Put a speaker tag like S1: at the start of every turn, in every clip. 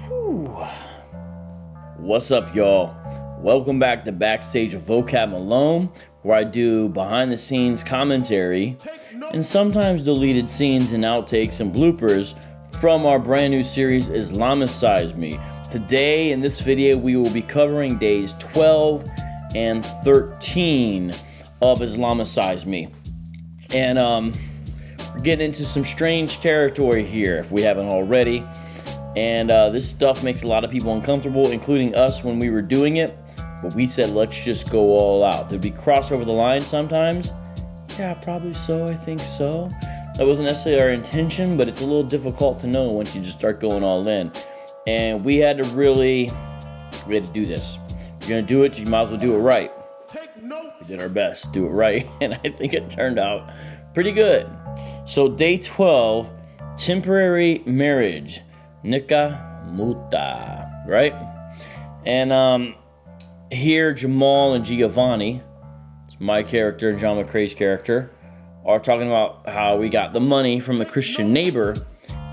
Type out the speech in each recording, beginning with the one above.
S1: Whew. What's up, y'all? Welcome back to Backstage of VOCAB Malone, where I do behind-the-scenes commentary and sometimes deleted scenes and outtakes and bloopers from our brand new series, Islamicize Me. Today, in this video, we will be covering days 12 and 13 of Islamicize Me. And we're getting into some strange territory here, if we haven't already. And this stuff makes a lot of people uncomfortable, including us when we were doing it. But we said, let's just go all out. Did we cross over the line sometimes? Yeah, probably so. I think so. That wasn't necessarily our intention, but it's a little difficult to know once you just start going all in. And we had to do this. If you're going to do it, you might as well do it right. We did our best, do it right. And I think it turned out pretty good. So day 12, temporary marriage. Nikah Mut'ah, right? And here Jamal and Giovanni, it's my character and John McCrae's character, are talking about how we got the money from a Christian neighbor,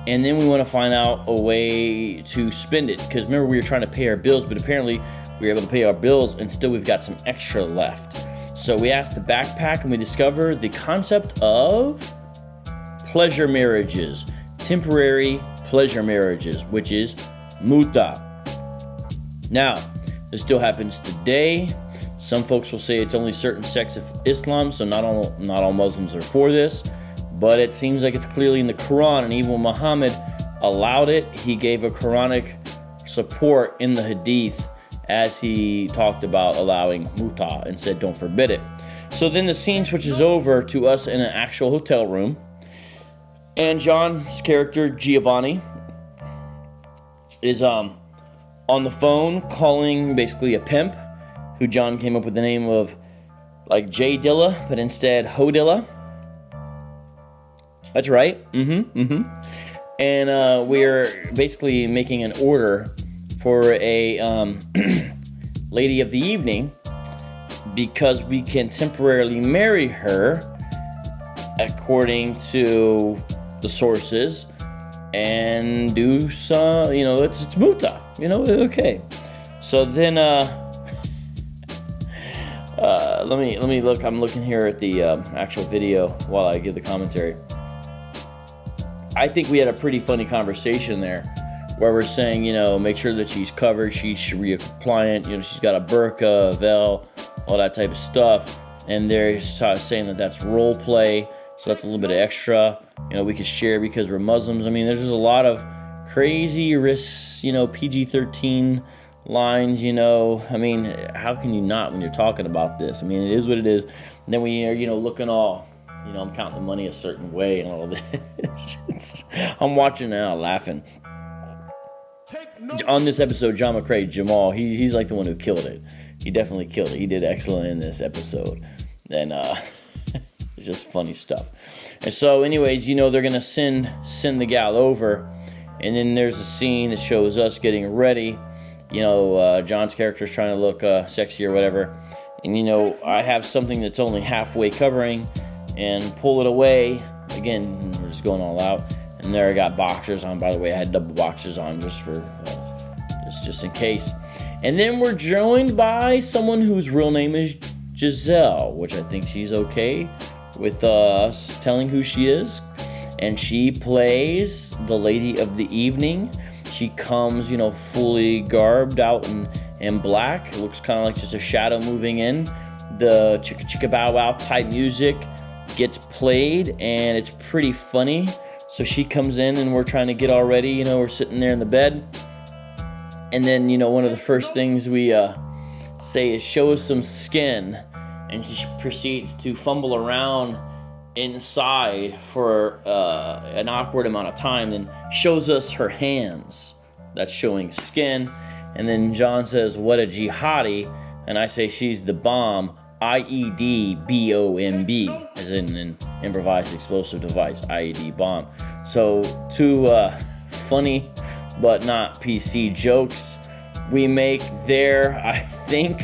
S1: and then we want to find out a way to spend it, because remember, we were trying to pay our bills, but apparently we were able to pay our bills and still we've got some extra left. So we asked the backpack and we discovered the concept of pleasure marriages, temporary pleasure marriages, which is Mut'ah. Now, this still happens today. Some folks will say it's only certain sects of Islam, so not all Muslims are for this, but it seems like it's clearly in the Quran, and even when Muhammad allowed it, he gave a Quranic support in the Hadith as he talked about allowing Mut'ah and said don't forbid it. So then the scene switches over to us in an actual hotel room, and John's character, Giovanni, is on the phone calling basically a pimp, who John came up with the name of like J Dilla, but instead Hodilla. That's right. And we're basically making an order for a lady of the evening, because we can temporarily marry her according to the sources and do some, it's Mut'ah, okay. So then let me look. I'm looking here at the actual video while I give the commentary. I think we had a pretty funny conversation there, where we're saying, make sure that she's covered, she's Sharia compliant, she's got a burqa, a veil, all that type of stuff. And they're saying that that's role play, so that's a little bit of extra. We could share because we're Muslims. I mean, there's just a lot of crazy risks, PG-13 lines, I mean, how can you not when you're talking about this? I mean, it is what it is. And then we are, looking all, I'm counting the money a certain way and all this. I'm watching now, laughing. On this episode, John McCrae, Jamal, he's like the one who killed it. He definitely killed it. He did excellent in this episode. And it's just funny stuff. And so anyways, they're going to send the gal over. And then there's a scene that shows us getting ready. John's character is trying to look sexy or whatever. And, I have something that's only halfway covering and pull it away. Again, we're just going all out. And there I got boxers on. By the way, I had double boxers on just in case. And then we're joined by someone whose real name is Giselle, which I think she's okay with us telling who she is. And she plays the lady of the evening. She comes, fully garbed out in black. It looks kind of like just a shadow moving in. The chicka chicka bow wow type music gets played, and it's pretty funny. So she comes in, and we're trying to get all ready. We're sitting there in the bed. And then, one of the first things we say is, show us some skin. And she proceeds to fumble around inside for an awkward amount of time, then shows us her hands. That's showing skin. And then John says, what a jihadi. And I say, she's the bomb. IED as in an improvised explosive device. IED bomb. So two funny but not PC jokes we make there, I think.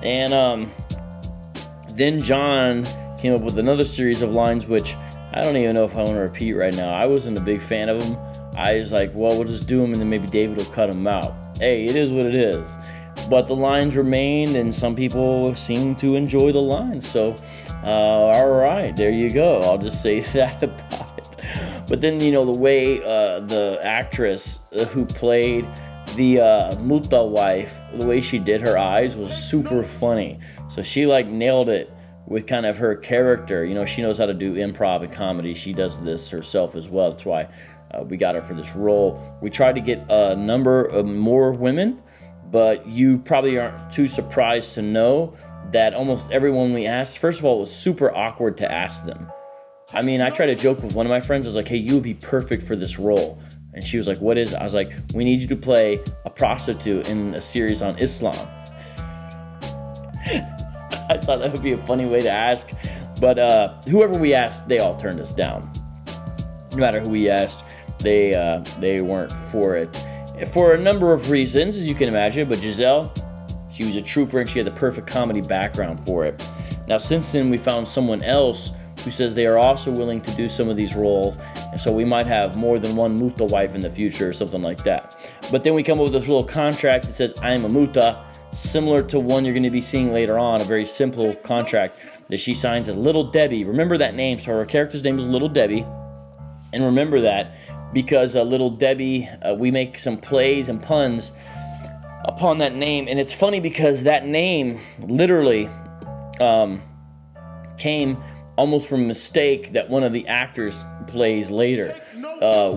S1: And then John came up with another series of lines which I don't even know if I want to repeat right now. I wasn't a big fan of them. I was like, well, we'll just do them and then maybe David will cut them out. Hey, it is what it is. But the lines remained, and some people seem to enjoy the lines. So, all right, there you go. I'll just say that about it. But then, you know, the way the actress who played the Mut'ah wife, the way she did her eyes was super funny. So she like nailed it with kind of her character. You know, she knows how to do improv and comedy. She does this herself as well. That's why we got her for this role. We tried to get a number of more women, but you probably aren't too surprised to know that almost everyone we asked, first of all, it was super awkward to ask them. I mean, I tried to joke with one of my friends. I was like, hey, you would be perfect for this role. And she was like, what is it? I was like, we need you to play a prostitute in a series on Islam. I thought that would be a funny way to ask. But whoever we asked, they all turned us down. No matter who we asked, they weren't for it. For a number of reasons, as you can imagine. But Giselle, she was a trooper and she had the perfect comedy background for it. Now, since then, we found someone else who says they are also willing to do some of these roles, and so we might have more than one Mut'ah wife in the future or something like that. But then we come up with this little contract that says I am a Mut'ah, similar to one you're going to be seeing later on, a very simple contract that she signs as Little Debbie. Remember that name, so her character's name is Little Debbie, and remember that because Little Debbie, we make some plays and puns upon that name, and it's funny because that name literally came almost from a mistake that one of the actors plays later.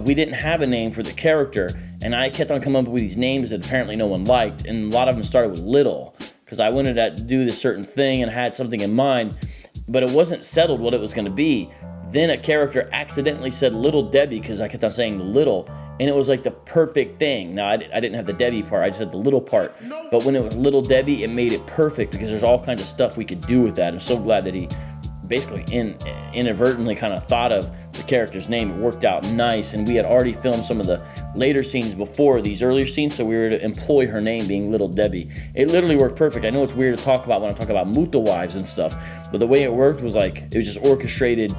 S1: We didn't have a name for the character, and I kept on coming up with these names that apparently no one liked, and a lot of them started with Little, because I wanted to do this certain thing and had something in mind, but it wasn't settled what it was going to be. Then a character accidentally said Little Debbie, because I kept on saying Little, and it was like the perfect thing. Now, I didn't have the Debbie part, I just had the Little part, but when it was Little Debbie, it made it perfect, because there's all kinds of stuff we could do with that. I'm so glad that he basically inadvertently kind of thought of the character's name. It worked out nice, and we had already filmed some of the later scenes before these earlier scenes, so we were to employ her name being Little Debbie. It literally worked perfect. I know it's weird to talk about when I talk about Mut'ah wives and stuff, but the way it worked was like, it was just orchestrated.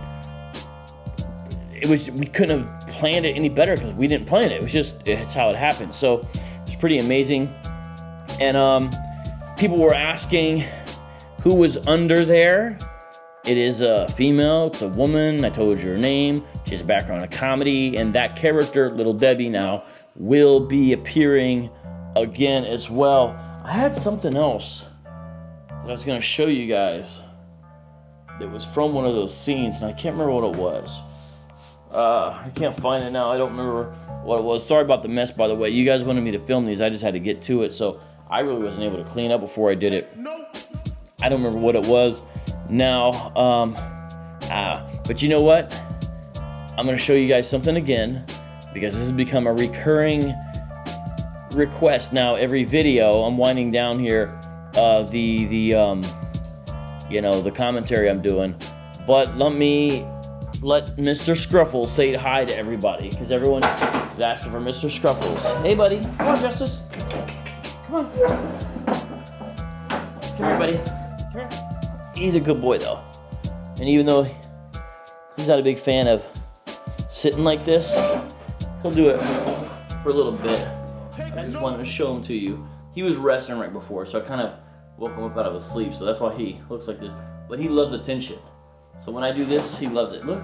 S1: We couldn't have planned it any better because we didn't plan it. It was just, it's how it happened. So it's pretty amazing. And people were asking who was under there. It is a female, it's a woman. I told you her name. She has a background in comedy, and that character, Little Debbie, now will be appearing again as well. I had something else that I was going to show you guys that was from one of those scenes, and I can't remember what it was. I can't find it now. I don't remember what it was. Sorry about the mess, by the way. You guys wanted me to film these. I just had to get to it, so I really wasn't able to clean up before I did it. I don't remember what it was now. But you know what? I'm going to show you guys something again, because this has become a recurring request now. Every video, I'm winding down here the commentary I'm doing. But let Mr. Scruffles say hi to everybody, because everyone is asking for Mr. Scruffles. Hey, buddy. Come on, Justice. Come on. Come here, buddy. Come here. He's a good boy, though. And even though he's not a big fan of sitting like this, he'll do it for a little bit. I just wanted to show him to you. He was resting right before, so I kind of woke him up out of his sleep, so that's why he looks like this. But he loves attention. So when I do this, he loves it. Look,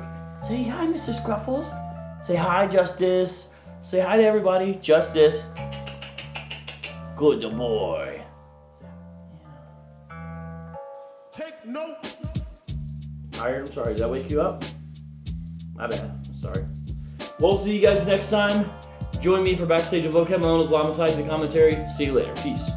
S1: say hi, Mr. Scruffles. Say hi, Justice. Say hi to everybody. Justice. Good boy. Take notes. Tired? I'm sorry. Did I wake you up? My bad. I'm sorry. We'll see you guys next time. Join me for Backstage of VOCAB Malone, Islamicize the commentary. See you later. Peace.